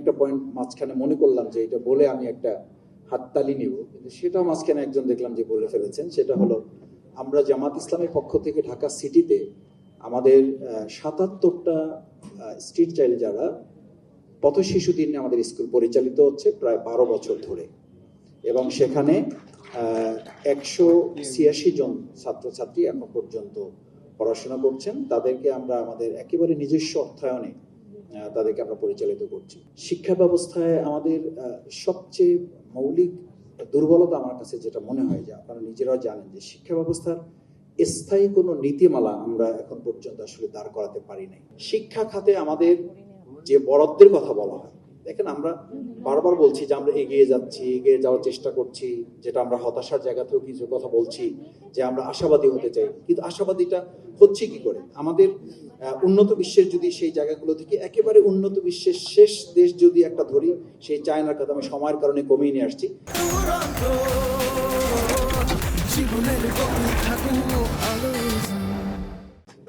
একটা পয়েন্ট মাঝখানে মনে করলাম যে এটা বলে আমি একটা হাততালি নিব, কিন্তু সেটাও মাঝখানে একজন দেখলাম যে বলে ফেলেছেন। সেটা হলো, আমরা জামাত ইসলামের পক্ষ থেকে ঢাকা সিটিতে আমাদের ৭৭টা স্ট্রিট চাইল্ড যারা পথ শিশু দিন আমাদের স্কুল পরিচালিত হচ্ছে প্রায় ১২ বছর ধরে, এবং সেখানে ১৮৬ জন ছাত্রছাত্রী এখন পর্যন্ত পড়াশোনা করছেন। তাদেরকে আমরা আমাদের একেবারে নিজস্ব অর্থায়নে তাদেরকে আমরা পরিচালিত করছি। শিক্ষা ব্যবস্থায় আমাদের সবচেয়ে মৌলিক দুর্বলতা আমার কাছে যেটা মনে হয়, যে আপনারা নিজেরাও জানেন যে শিক্ষা ব্যবস্থার স্থায়ী কোনো নীতিমালা আমরা এখন পর্যন্ত আসলে দাঁড় করাতে পারি নাই। শিক্ষা খাতে আমাদের যে বরাদ্দের কথা বলা হয়, দেখেন আমরা বারবার বলছি যে আমরা এগিয়ে যাচ্ছি, এগিয়ে যাওয়ার চেষ্টা করছি, যেটা আমরা হতাশার জায়গাতেও কিছু কথা বলছি যে আমরা আশাবাদী হতে চাই, কিন্তু আশাবাদীটা হচ্ছে কি করে? আমাদের উন্নত বিশ্বের যদি সেই জায়গাগুলো থেকে একেবারে উন্নত বিশ্বের শেষ দেশ যদি একটা ধরি, সেই চায়নার কথা আমি সময়ের কারণে কমিয়ে নিয়ে আসছি।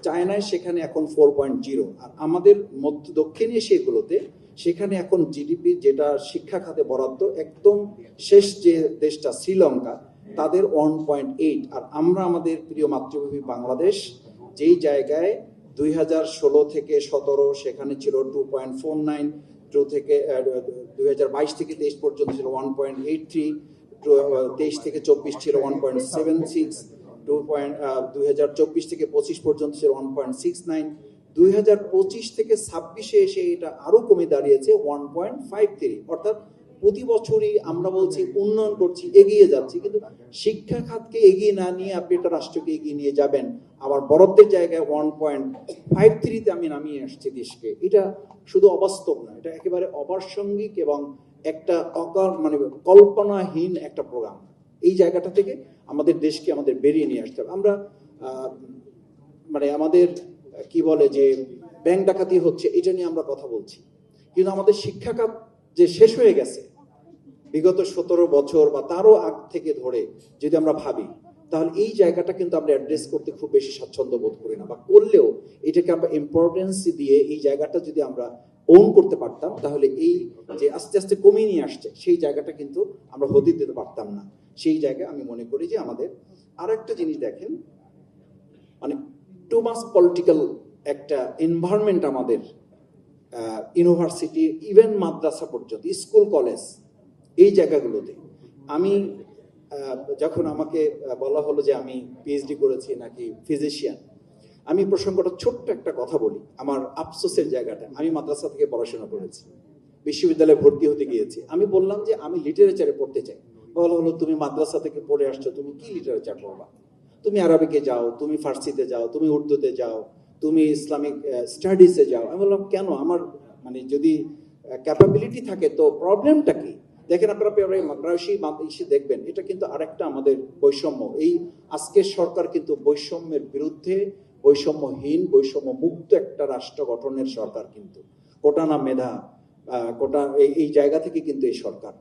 চায়নায় সেখানে এখন 4.0, আর আমাদের মধ্য দক্ষিণ এশিয়াগুলোতে সেখানে এখন জিডিপি যেটা শিক্ষা খাতে বরাদ্দ একদম শেষ যে দেশটা শ্রীলঙ্কা, তাদের 1.8, আর আমরা আমাদের প্রিয় মাতৃভূমি বাংলাদেশ যেই জায়গায় 2016 থেকে 17 সেখানে ছিল 2.49, 2022 থেকে 23 পর্যন্ত ছিল 1.83, 23 থেকে 24 ছিল 1.76, 2024 থেকে 25 পর্যন্ত ছিল 1.69, 2025 থেকে 26-এ এসে এটা আরো কমে দাঁড়িয়েছে 1.53। অর্থাৎ প্রতি বছরই আমরা বলছি উন্নয়ন করছি, এগিয়ে যাচ্ছি, কিন্তু শিক্ষা খাতকে এগিয়ে না নিয়ে আপনি একটা রাষ্ট্রকে এগিয়ে নিয়ে যাবেন, আবার বরাদ্দের জায়গায় 1.53-তে আমি নামিয়ে আসছি দেশকে। এটা শুধু অবাস্তব না, এটা একেবারে অপ্রাসঙ্গিক এবং একটা মানে কল্পনাহীন একটা প্রোগ্রাম। এই জায়গাটা থেকে আমাদের দেশকে আমাদের বেরিয়ে নিয়ে আসতে হবে। আমরা মানে আমাদের কি বলে যে ব্যাংক ডাকাতি হচ্ছে, এটা নিয়ে আমরা কথা বলছি, কিন্তু আমাদের শিক্ষা খাত যে শেষ হয়ে গেছে বিগত 17 বছর বা তারও আগ থেকে ধরে যদি আমরা ভাবি, তাহলে এই জায়গাটা কিন্তু আমরা অ্যাড্রেস করতে খুব বেশি স্বাচ্ছন্দ্য বোধ করি না, বা করলেও এটাকে আমরা ইম্পর্টেন্স দিয়ে এই জায়গাটা যদি আমরা ওন করতে পারতাম, তাহলে এই যে আস্তে আস্তে কমিয়ে নিয়ে আসছে সেই জায়গাটা কিন্তু আমরা হতে দিতে পারতাম না। সেই জায়গায় আমি মনে করি যে আমাদের আর একটা জিনিস দেখেন, মানে টু মাস পলিটিক্যাল একটা এনভায়রনমেন্ট আমাদের ইউনিভার্সিটি, ইভেন মাদ্রাসা পর্যন্ত, স্কুল কলেজ, এই জায়গাগুলোতে। আমি যখন আমাকে বলা হলো যে আমি পিএইচডি করেছি নাকি ফিজিশিয়ান, আমি প্রসঙ্গটা ছোট্ট একটা কথা বলি। আমার আফসোসের জায়গাটা, আমি মাদ্রাসা থেকে পড়াশোনা করেছি, বিশ্ববিদ্যালয়ে ভর্তি হতে গিয়েছি, আমি বললাম যে আমি লিটারেচারে পড়তে চাই। বলা হলো তুমি মাদ্রাসা থেকে পড়ে আসছো, তুমি কি লিটারেচার পড়বা? তুমি আরবিকে যাও, তুমি ফার্সিতে যাও, তুমি উর্দুতে যাও, তুমি ইসলামিক স্টাডিজে যাও। আমি বললাম কেন? আমার মানে যদি ক্যাপাবিলিটি থাকে তো প্রবলেমটা কি? দেখেন আপনারা মাদ্রাসি দেখবেন, এটা কিন্তু আরেকটা আমাদের বৈষম্য। এই আজকের সরকার কিন্তু বৈষম্যের বিরুদ্ধে, বৈষম্যহীন, বৈষম্য মুক্ত একটা রাষ্ট্র গঠনের সরকার, কিন্তু কোটা না মেধা, কোটা এই জায়গা থেকে কিন্তু এই সরকার।